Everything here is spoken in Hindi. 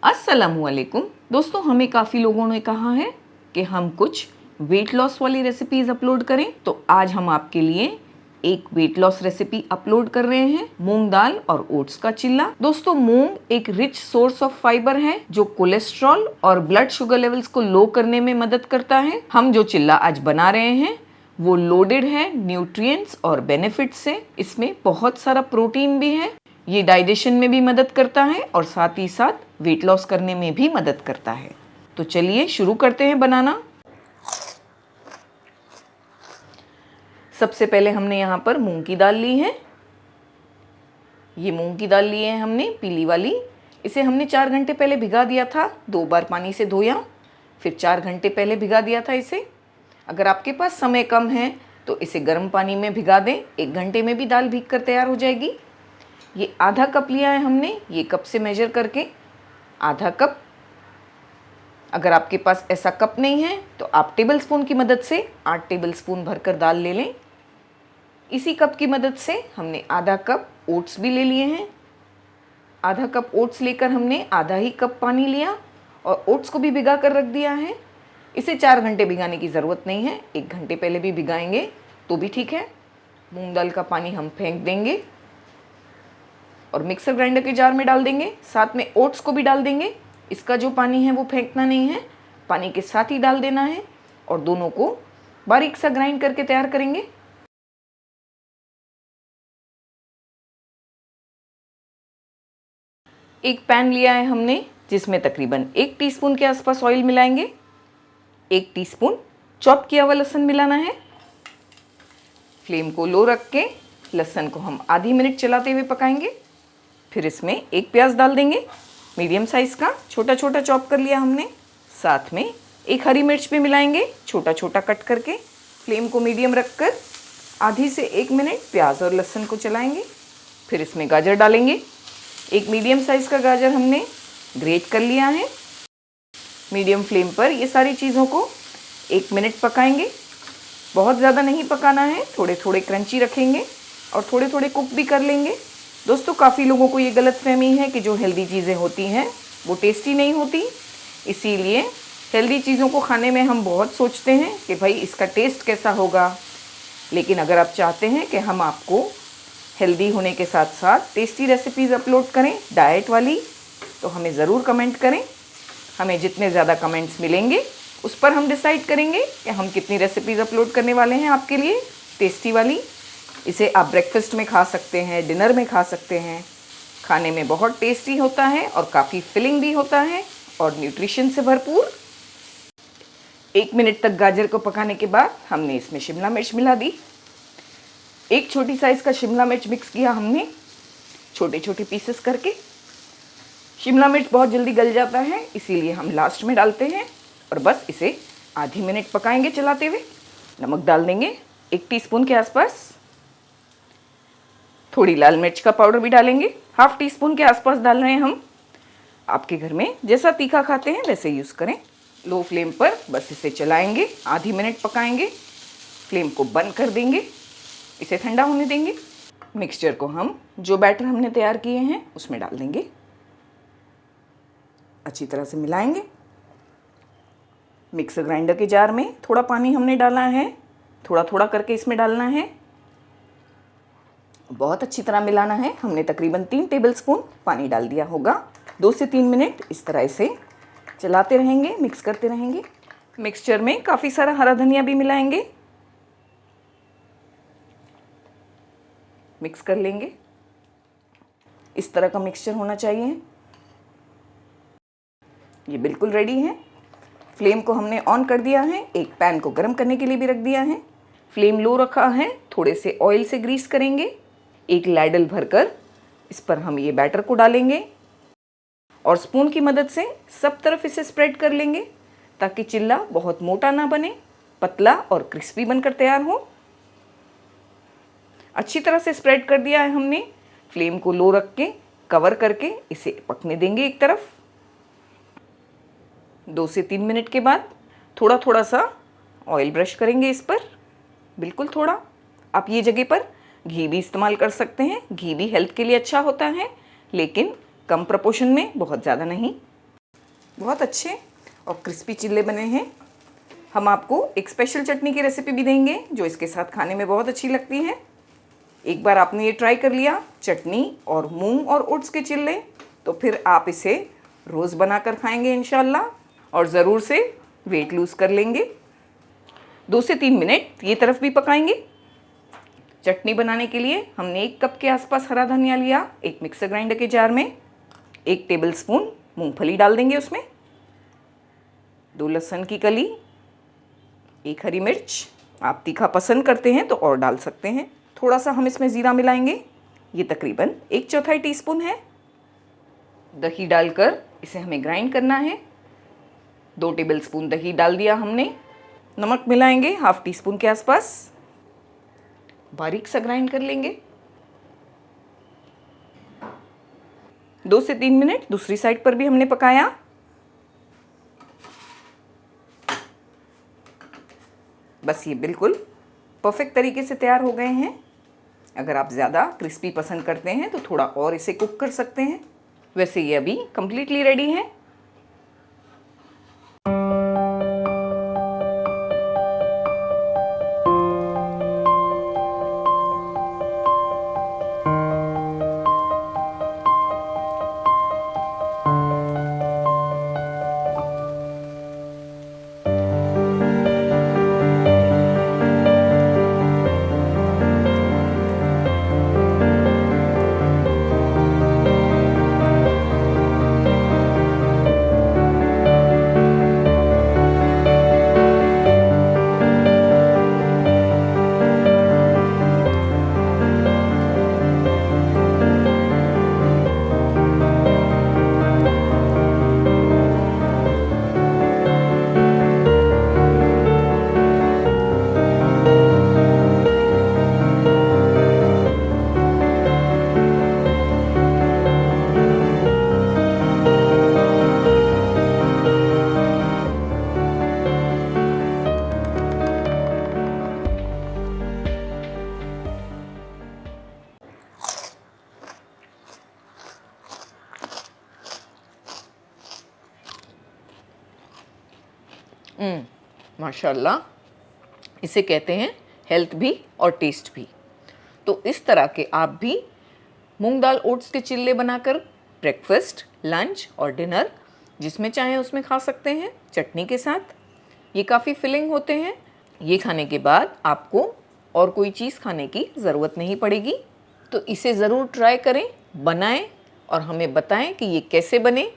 अस्सलामुअलैकुम दोस्तों, हमें काफ़ी लोगों ने कहा है कि हम कुछ वेट लॉस वाली रेसिपीज़ अपलोड करें, तो आज हम आपके लिए एक वेट लॉस रेसिपी अपलोड कर रहे हैं, मूंग दाल और ओट्स का चिल्ला। दोस्तों, मूंग एक रिच सोर्स ऑफ फाइबर है जो कोलेस्ट्रॉल और ब्लड शुगर लेवल्स को लो करने में मदद करता है। हम जो चिल्ला आज बना रहे हैं वो लोडेड है न्यूट्रिएंट्स और बेनिफिट्स से। इसमें बहुत सारा प्रोटीन भी है, ये डाइजेशन में भी मदद करता है और साथ ही साथ वेट लॉस करने में भी मदद करता है। तो चलिए शुरू करते हैं बनाना। सबसे पहले हमने यहाँ पर मूंग की दाल ली है। ये मूंग की दाल ली है हमने पीली वाली। इसे हमने 4 घंटे पहले भिगा दिया था, 2 बार पानी से धोया, फिर 4 घंटे पहले भिगा दिया था इसे। अगर आपके पास समय कम है तो इसे गर्म पानी में भिगा दें, 1 घंटे में भी दाल भीग कर तैयार हो जाएगी। ये आधा कप लिया है हमने, ये कप से मेजर करके आधा कप। अगर आपके पास ऐसा कप नहीं है तो आप टेबल स्पून की मदद से 8 टेबल स्पून भरकर दाल ले लें। इसी कप की मदद से हमने आधा कप ओट्स भी ले लिए हैं। आधा कप ओट्स लेकर हमने आधा ही कप पानी लिया और ओट्स को भी भिगा कर रख दिया है। इसे 4 घंटे भिगाने की ज़रूरत नहीं है, 1 घंटे पहले भी भिगाएंगे तो भी ठीक है। मूंग दाल का पानी हम फेंक देंगे और मिक्सर ग्राइंडर के जार में डाल देंगे, साथ में ओट्स को भी डाल देंगे। इसका जो पानी है वो फेंकना नहीं है, पानी के साथ ही डाल देना है और दोनों को बारीक सा ग्राइंड करके तैयार करेंगे। एक पैन लिया है हमने जिसमें तकरीबन 1 टीस्पून के आसपास ऑयल मिलाएंगे। 1 टीस्पून चॉप किया हुआ लहसुन मिलाना है। फ्लेम को लो रख के लहसुन को हम आधी मिनट चलाते हुए पकाएंगे। फिर इसमें 1 प्याज डाल देंगे, मीडियम साइज़ का, छोटा छोटा चॉप कर लिया हमने। साथ में 1 हरी मिर्च भी मिलाएंगे, छोटा छोटा कट करके। फ्लेम को मीडियम रखकर आधी से 1 मिनट प्याज और लहसुन को चलाएंगे। फिर इसमें गाजर डालेंगे। एक मीडियम साइज़ का गाजर हमने ग्रेट कर लिया है। मीडियम फ्लेम पर ये सारी चीज़ों को 1 मिनट पकाएंगे। बहुत ज़्यादा नहीं पकाना है, थोड़े थोड़े क्रंची रखेंगे और थोड़े थोड़े कुक भी कर लेंगे। दोस्तों, काफ़ी लोगों को ये गलतफहमी है कि जो हेल्दी चीज़ें होती हैं वो टेस्टी नहीं होती, इसीलिए हेल्दी चीज़ों को खाने में हम बहुत सोचते हैं कि भाई इसका टेस्ट कैसा होगा। लेकिन अगर आप चाहते हैं कि हम आपको हेल्दी होने के साथ साथ टेस्टी रेसिपीज़ अपलोड करें डाइट वाली, तो हमें ज़रूर कमेंट करें। हमें जितने ज़्यादा कमेंट्स मिलेंगे उस पर हम डिसाइड करेंगे कि हम कितनी रेसिपीज़ अपलोड करने वाले हैं आपके लिए टेस्टी वाली। इसे आप ब्रेकफास्ट में खा सकते हैं, डिनर में खा सकते हैं। खाने में बहुत टेस्टी होता है और काफ़ी फिलिंग भी होता है और न्यूट्रिशन से भरपूर। 1 मिनट तक गाजर को पकाने के बाद हमने इसमें शिमला मिर्च मिला दी। 1 छोटी साइज़ का शिमला मिर्च मिक्स किया हमने छोटे छोटे पीसेस करके। शिमला मिर्च बहुत जल्दी गल जाता है, इसीलिए हम लास्ट में डालते हैं और बस इसे आधी मिनट पकाएंगे चलाते हुए। नमक डाल देंगे 1 टीस्पून के आसपास। थोड़ी लाल मिर्च का पाउडर भी डालेंगे, 1/2 टीस्पून के आसपास डाल रहे हैं हम। आपके घर में जैसा तीखा खाते हैं वैसे यूज़ करें। लो फ्लेम पर बस इसे चलाएंगे, आधी मिनट पकाएंगे। फ्लेम को बंद कर देंगे, इसे ठंडा होने देंगे। मिक्सचर को हम जो बैटर हमने तैयार किए हैं उसमें डाल देंगे, अच्छी तरह से मिलाएंगे। मिक्सर ग्राइंडर के जार में थोड़ा पानी हमने डाला है, थोड़ा थोड़ा करके इसमें डालना है। बहुत अच्छी तरह मिलाना है। हमने तकरीबन 3 टेबल स्पून पानी डाल दिया होगा। 2 से 3 मिनट इस तरह से चलाते रहेंगे, मिक्स करते रहेंगे। मिक्सचर में काफ़ी सारा हरा धनिया भी मिलाएंगे, मिक्स कर लेंगे। इस तरह का मिक्सचर होना चाहिए। ये बिल्कुल रेडी है। फ्लेम को हमने ऑन कर दिया है, एक पैन को गर्म करने के लिए भी रख दिया है। फ्लेम लो रखा है, थोड़े से ऑयल से ग्रीस करेंगे। एक लैडल भरकर इस पर हम ये बैटर को डालेंगे और स्पून की मदद से सब तरफ इसे स्प्रेड कर लेंगे ताकि चिल्ला बहुत मोटा ना बने, पतला और क्रिस्पी बनकर तैयार हो। अच्छी तरह से स्प्रेड कर दिया है हमने। फ्लेम को लो रख के कवर करके इसे पकने देंगे एक तरफ। 2 से 3 मिनट के बाद थोड़ा थोड़ा सा ऑयल ब्रश करेंगे इस पर, बिल्कुल थोड़ा। आप ये जगह पर घी भी इस्तेमाल कर सकते हैं, घी भी हेल्थ के लिए अच्छा होता है, लेकिन कम प्रपोर्शन में, बहुत ज़्यादा नहीं। बहुत अच्छे और क्रिस्पी चिल्ले बने हैं। हम आपको एक स्पेशल चटनी की रेसिपी भी देंगे जो इसके साथ खाने में बहुत अच्छी लगती है। एक बार आपने ये ट्राई कर लिया चटनी और मूंग और ओट्स के चिल्ले, तो फिर आप इसे रोज़ बनाकर खाएंगे इंशाल्लाह और ज़रूर से वेट लूज़ कर लेंगे। 2 से 3 मिनट ये तरफ भी पकाएंगे। चटनी बनाने के लिए हमने 1 कप के आसपास हरा धनिया लिया, एक मिक्सर ग्राइंडर के जार में 1 टेबलस्पून मूंगफली डाल देंगे उसमें, 2 लहसुन की कली, 1 हरी मिर्च। आप तीखा पसंद करते हैं तो और डाल सकते हैं। थोड़ा सा हम इसमें ज़ीरा मिलाएंगे, ये तकरीबन 1/4 टीस्पून है। दही डालकर इसे हमें ग्राइंड करना है। 2 टेबलस्पून दही डाल दिया हमने। नमक मिलाएंगे 1/2 टीस्पून के आसपास, बारीक सा ग्राइंड कर लेंगे। 2 से 3 मिनट दूसरी साइड पर भी हमने पकाया। बस ये बिल्कुल परफेक्ट तरीके से तैयार हो गए हैं। अगर आप ज़्यादा क्रिस्पी पसंद करते हैं तो थोड़ा और इसे कुक कर सकते हैं। वैसे ये अभी कंप्लीटली रेडी है। माशाल्लाह, इसे कहते हैं हेल्थ भी और टेस्ट भी। तो इस तरह के आप भी मूंग दाल ओट्स के चिल्ले बनाकर ब्रेकफास्ट, लंच और डिनर जिसमें चाहें उसमें खा सकते हैं चटनी के साथ। ये काफ़ी फिलिंग होते हैं। ये खाने के बाद आपको और कोई चीज़ खाने की ज़रूरत नहीं पड़ेगी। तो इसे ज़रूर ट्राई करें, बनाएं और हमें बताएं कि ये कैसे बने।